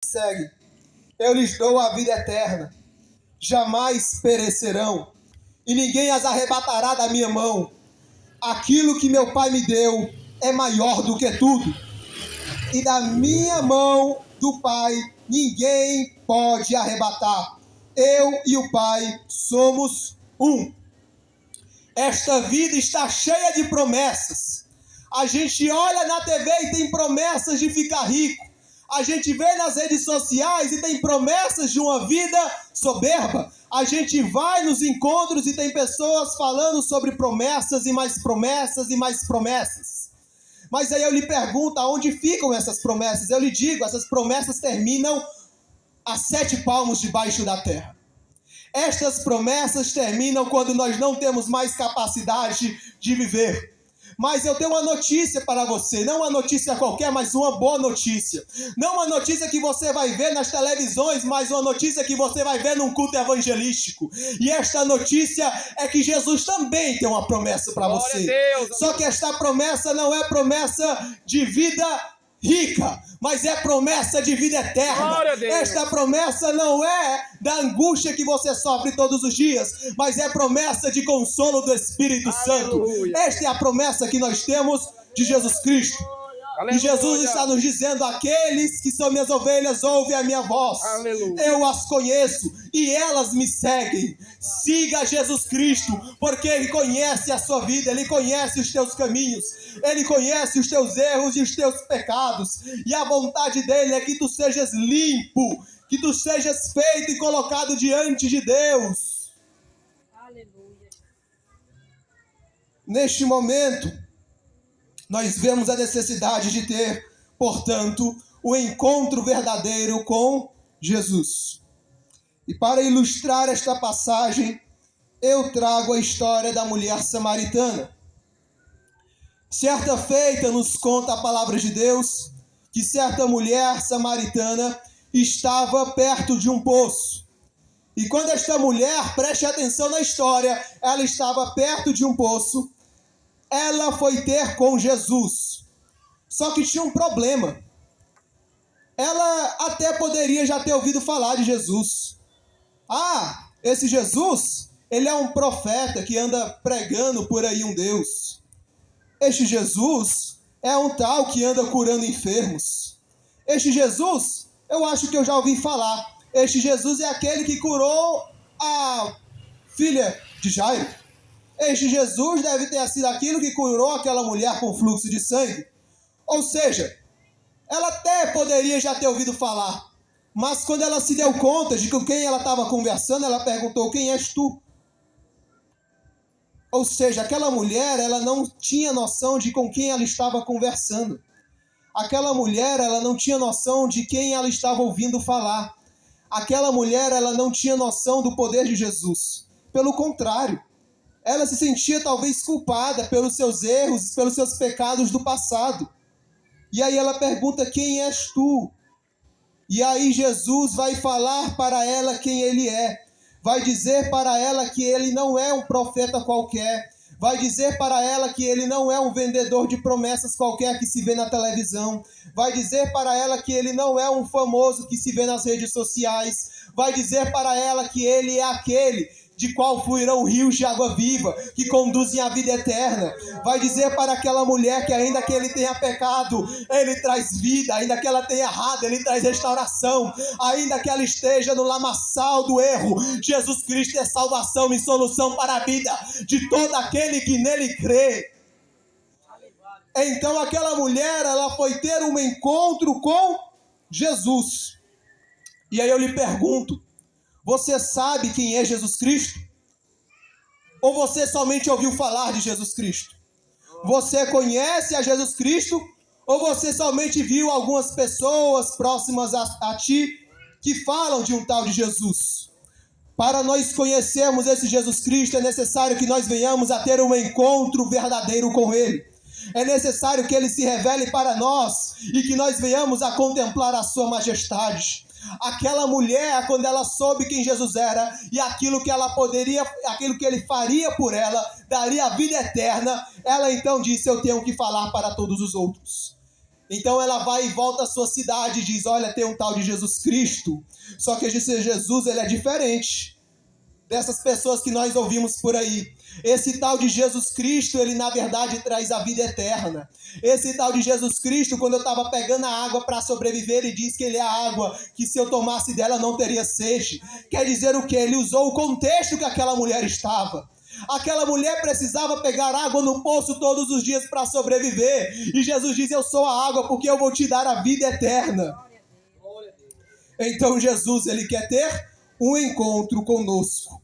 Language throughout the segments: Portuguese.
Segue. Eu lhes dou a vida eterna, jamais perecerão, e ninguém as arrebatará da minha mão. Aquilo que meu Pai me deu é maior do que tudo, e da minha mão do Pai ninguém pode arrebatar. Eu e o Pai somos um. Esta vida está cheia de promessas. A gente olha na TV e tem promessas de ficar rico. A gente vê nas redes sociais e tem promessas de uma vida soberba. A gente vai nos encontros e tem pessoas falando sobre promessas e mais promessas e mais promessas. Mas aí eu lhe pergunto, aonde ficam essas promessas? Eu lhe digo, essas promessas terminam a 7 palmos debaixo da terra. Estas promessas terminam quando nós não temos mais capacidade de viver. Mas eu tenho uma notícia para você, não uma notícia qualquer, mas uma boa notícia. Não uma notícia que você vai ver nas televisões, mas uma notícia que você vai ver num culto evangelístico. E esta notícia é que Jesus também tem uma promessa para você. Deus, só que esta promessa não é promessa de vida rica, mas é promessa de vida eterna. Esta promessa não é da angústia que você sofre todos os dias, mas é promessa de consolo do Espírito Santo. Esta é a promessa que nós temos de Jesus Cristo. E Jesus está nos dizendo: aqueles que são minhas ovelhas ouvem a minha voz. Aleluia. Eu as conheço e elas me seguem. Siga Jesus Cristo, porque Ele conhece a sua vida, Ele conhece os teus caminhos, Ele conhece os teus erros e os teus pecados. E a vontade dEle é que tu sejas limpo, que tu sejas feito e colocado diante de Deus. Aleluia. Neste momento, nós vemos a necessidade de ter, portanto, o encontro verdadeiro com Jesus. E para ilustrar esta passagem, eu trago a história da mulher samaritana. Certa feita, nos conta a palavra de Deus, que certa mulher samaritana estava perto de um poço. E quando esta mulher, preste atenção na história, ela estava perto de um poço, ela foi ter com Jesus. Só que tinha um problema. Ela até poderia já ter ouvido falar de Jesus. Ah, esse Jesus, ele é um profeta que anda pregando por aí um Deus. Este Jesus é um tal que anda curando enfermos. Este Jesus, eu acho que eu já ouvi falar. Este Jesus é aquele que curou a filha de Jairo. Este Jesus deve ter sido aquilo que curou aquela mulher com fluxo de sangue. Ou seja, ela até poderia já ter ouvido falar. Mas quando ela se deu conta de com quem ela estava conversando, ela perguntou: quem és tu? Ou seja, aquela mulher, ela não tinha noção de com quem ela estava conversando. Aquela mulher, ela não tinha noção de quem ela estava ouvindo falar. Aquela mulher, ela não tinha noção do poder de Jesus. Pelo contrário, ela se sentia talvez culpada pelos seus erros, pelos seus pecados do passado. E aí ela pergunta: quem és tu? E aí Jesus vai falar para ela quem ele é. Vai dizer para ela que ele não é um profeta qualquer. Vai dizer para ela que ele não é um vendedor de promessas qualquer que se vê na televisão. Vai dizer para ela que ele não é um famoso que se vê nas redes sociais. Vai dizer para ela que ele é aquele de qual fluirão rios de água viva, que conduzem à vida eterna. Vai dizer para aquela mulher que ainda que ele tenha pecado, ele traz vida. Ainda que ela tenha errado, ele traz restauração. Ainda que ela esteja no lamaçal do erro, Jesus Cristo é salvação e solução para a vida de todo aquele que nele crê. Então aquela mulher, ela foi ter um encontro com Jesus. E aí eu lhe pergunto: você sabe quem é Jesus Cristo? Ou você somente ouviu falar de Jesus Cristo? Você conhece a Jesus Cristo? Ou você somente viu algumas pessoas próximas a ti que falam de um tal de Jesus? Para nós conhecermos esse Jesus Cristo, é necessário que nós venhamos a ter um encontro verdadeiro com Ele. É necessário que Ele se revele para nós e que nós venhamos a contemplar a sua majestade. Aquela mulher, quando ela soube quem Jesus era e aquilo que ela poderia, aquilo que ele faria por ela, daria a vida eterna, ela então disse: eu tenho que falar para todos os outros. Então ela vai e volta à sua cidade e diz, olha, tem um tal de Jesus Cristo. Só que esse Jesus, ele é diferente dessas pessoas que nós ouvimos por aí. Esse tal de Jesus Cristo, ele na verdade traz a vida eterna. Esse tal de Jesus Cristo, quando eu estava pegando a água para sobreviver, ele diz que ele é a água, que se eu tomasse dela não teria sede. Quer dizer o quê? Ele usou o contexto que aquela mulher estava. Aquela mulher precisava pegar água no poço todos os dias para sobreviver. E Jesus diz, eu sou a água porque eu vou te dar a vida eterna. Então Jesus, ele quer ter um encontro conosco.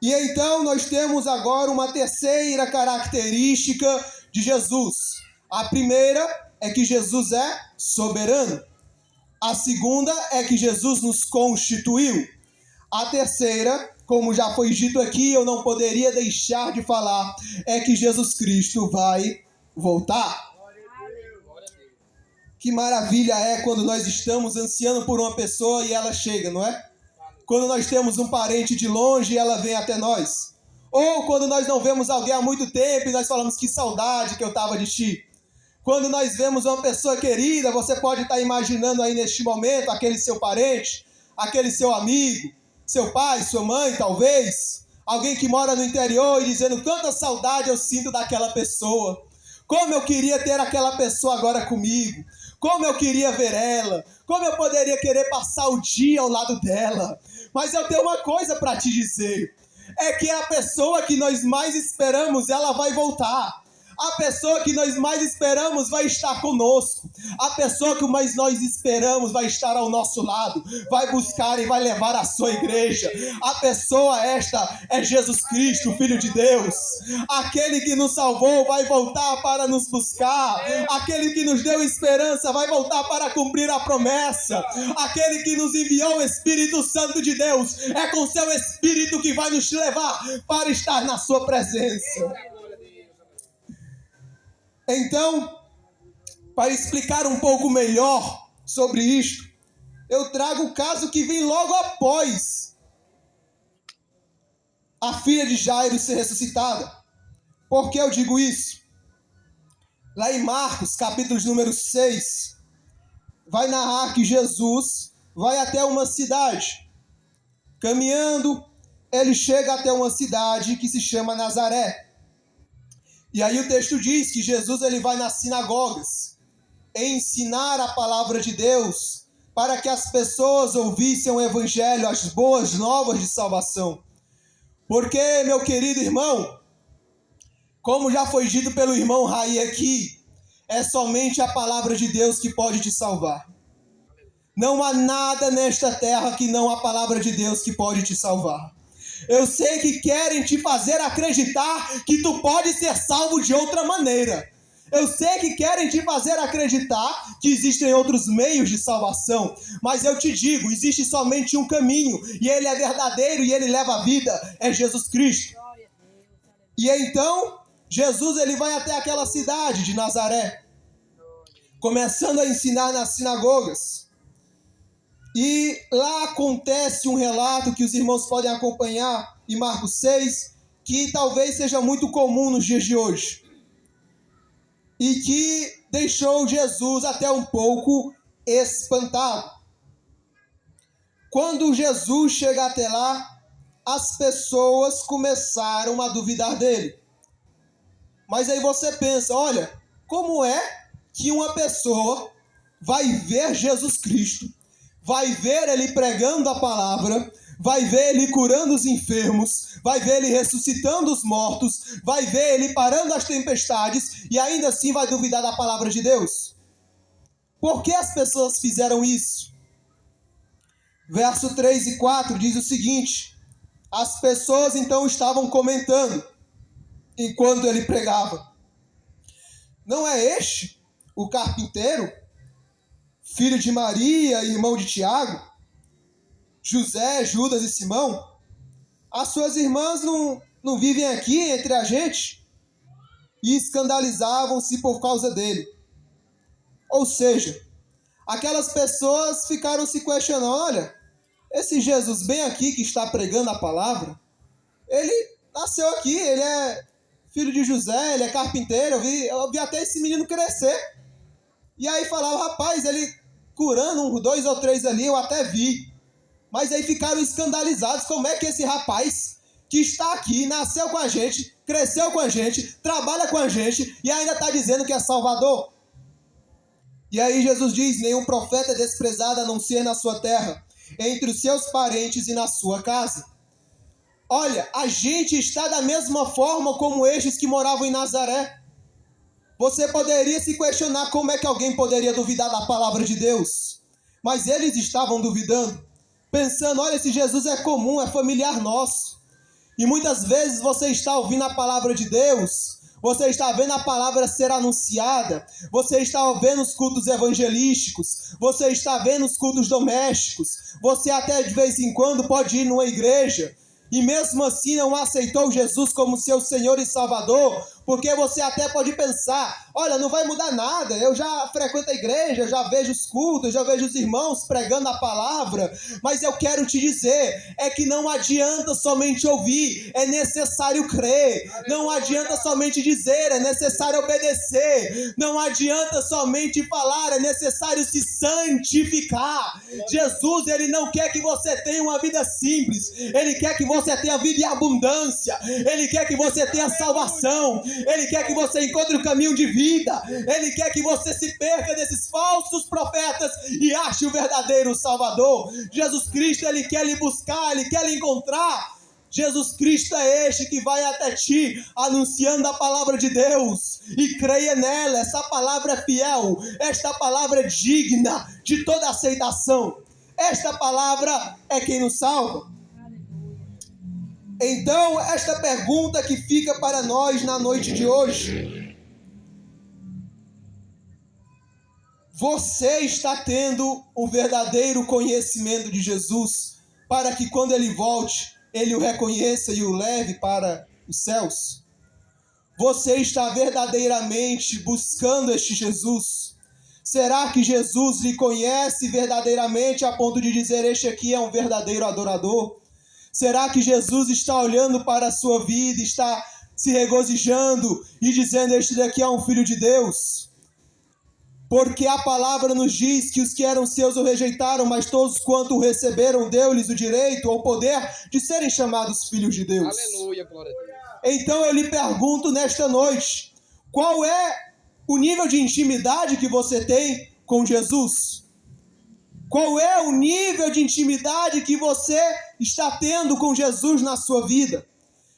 E então nós temos agora uma terceira característica de Jesus. A primeira é que Jesus é soberano. A segunda é que Jesus nos constituiu. A terceira, como já foi dito aqui, eu não poderia deixar de falar, é que Jesus Cristo vai voltar. Que maravilha é quando nós estamos ansiando por uma pessoa e ela chega, não é? Quando nós temos um parente de longe e ela vem até nós. Ou quando nós não vemos alguém há muito tempo e nós falamos, que saudade que eu estava de ti. Quando nós vemos uma pessoa querida, você pode estar imaginando aí neste momento aquele seu parente, aquele seu amigo, seu pai, sua mãe talvez, alguém que mora no interior e dizendo, quanta saudade eu sinto daquela pessoa. Como eu queria ter aquela pessoa agora comigo. Como eu queria ver ela. Como eu poderia querer passar o dia ao lado dela. Mas eu tenho uma coisa para te dizer. É que a pessoa que nós mais esperamos, ela vai voltar. A pessoa que nós mais esperamos vai estar conosco. A pessoa que mais nós esperamos vai estar ao nosso lado. Vai buscar e vai levar a sua igreja. A pessoa esta é Jesus Cristo, Filho de Deus. Aquele que nos salvou vai voltar para nos buscar. Aquele que nos deu esperança vai voltar para cumprir a promessa. Aquele que nos enviou o Espírito Santo de Deus é com seu Espírito que vai nos levar para estar na sua presença. Então, para explicar um pouco melhor sobre isto, eu trago o caso que vem logo após a filha de Jairo ser ressuscitada. Por que eu digo isso? Lá em Marcos, capítulo número 6, vai narrar que Jesus vai até uma cidade. Caminhando, ele chega até uma cidade que se chama Nazaré. E aí o texto diz que Jesus ele vai nas sinagogas ensinar a palavra de Deus para que as pessoas ouvissem o evangelho, as boas novas de salvação. Porque, meu querido irmão, como já foi dito pelo irmão Raí aqui, é somente a palavra de Deus que pode te salvar. Não há nada nesta terra que não a palavra de Deus que pode te salvar. Eu sei que querem te fazer acreditar que tu pode ser salvo de outra maneira. Eu sei que querem te fazer acreditar que existem outros meios de salvação. Mas eu te digo, existe somente um caminho. E ele é verdadeiro e ele leva a vida. É Jesus Cristo. E então, Jesus ele vai até aquela cidade de Nazaré. Começando a ensinar nas sinagogas. E lá acontece um relato que os irmãos podem acompanhar em Marcos 6, que talvez seja muito comum nos dias de hoje. E que deixou Jesus até um pouco espantado. Quando Jesus chega até lá, as pessoas começaram a duvidar dele. Mas aí você pensa, olha, como é que uma pessoa vai ver Jesus Cristo, vai ver ele pregando a palavra, vai ver ele curando os enfermos, vai ver ele ressuscitando os mortos, vai ver ele parando as tempestades e ainda assim vai duvidar da palavra de Deus? Por que as pessoas fizeram isso? Verso 3 e 4 diz o seguinte: as pessoas então estavam comentando enquanto ele pregava: não é este o carpinteiro, filho de Maria e irmão de Tiago, José, Judas e Simão? As suas irmãs não vivem aqui entre a gente? E escandalizavam-se por causa dele. Ou seja, aquelas pessoas ficaram se questionando: olha, esse Jesus bem aqui que está pregando a palavra, ele nasceu aqui, ele é filho de José, ele é carpinteiro, eu vi até esse menino crescer. E aí falava, rapaz, ele curando 2 ou 3 ali, eu até vi. Mas aí ficaram escandalizados, como é que esse rapaz que está aqui, nasceu com a gente, cresceu com a gente, trabalha com a gente e ainda está dizendo que é Salvador? E aí Jesus diz, nenhum profeta é desprezado a não ser na sua terra, entre os seus parentes e na sua casa. Olha, a gente está da mesma forma como estes que moravam em Nazaré. Você poderia se questionar como é que alguém poderia duvidar da palavra de Deus. Mas eles estavam duvidando, pensando, olha, esse Jesus é comum, é familiar nosso. E muitas vezes você está ouvindo a palavra de Deus, você está vendo a palavra ser anunciada, você está vendo os cultos evangelísticos, você está vendo os cultos domésticos, você até de vez em quando pode ir numa igreja, e mesmo assim não aceitou Jesus como seu Senhor e Salvador, porque você até pode pensar, olha, não vai mudar nada, eu já frequento a igreja, já vejo os cultos, já vejo os irmãos pregando a palavra, mas eu quero te dizer, é que não adianta somente ouvir, é necessário crer, não adianta somente dizer, é necessário obedecer, não adianta somente falar, é necessário se santificar. Jesus, ele não quer que você tenha uma vida simples, ele quer que você tenha vida em abundância, ele quer que você tenha salvação, ele quer que você encontre o caminho de vida, ele quer que você se perca desses falsos profetas e ache o verdadeiro Salvador. Jesus Cristo, ele quer lhe buscar, ele quer lhe encontrar. Jesus Cristo é este que vai até ti, anunciando a palavra de Deus, e creia nela. Essa palavra é fiel, esta palavra é digna de toda aceitação, esta palavra é quem nos salva. Então, esta pergunta que fica para nós na noite de hoje: você está tendo o verdadeiro conhecimento de Jesus, para que quando ele volte, ele o reconheça e o leve para os céus? Você está verdadeiramente buscando este Jesus? Será que Jesus lhe conhece verdadeiramente a ponto de dizer, este aqui é um verdadeiro adorador? Será que Jesus está olhando para a sua vida, está se regozijando e dizendo, este daqui é um filho de Deus? Porque a palavra nos diz que os que eram seus o rejeitaram, mas todos quanto o receberam, deu-lhes o direito ou o poder de serem chamados filhos de Deus. Aleluia, glória a Deus. Então eu lhe pergunto nesta noite, qual é o nível de intimidade que você tem com Jesus? Qual é o nível de intimidade que você está tendo com Jesus na sua vida?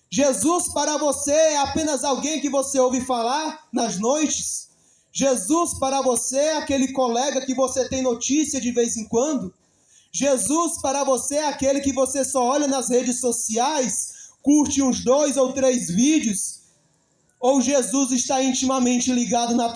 Jesus para você é apenas alguém que você ouve falar nas noites? Jesus para você é aquele colega que você tem notícia de vez em quando? Jesus para você é aquele que você só olha nas redes sociais, curte uns 2 ou 3 vídeos? Ou Jesus está intimamente ligado na tua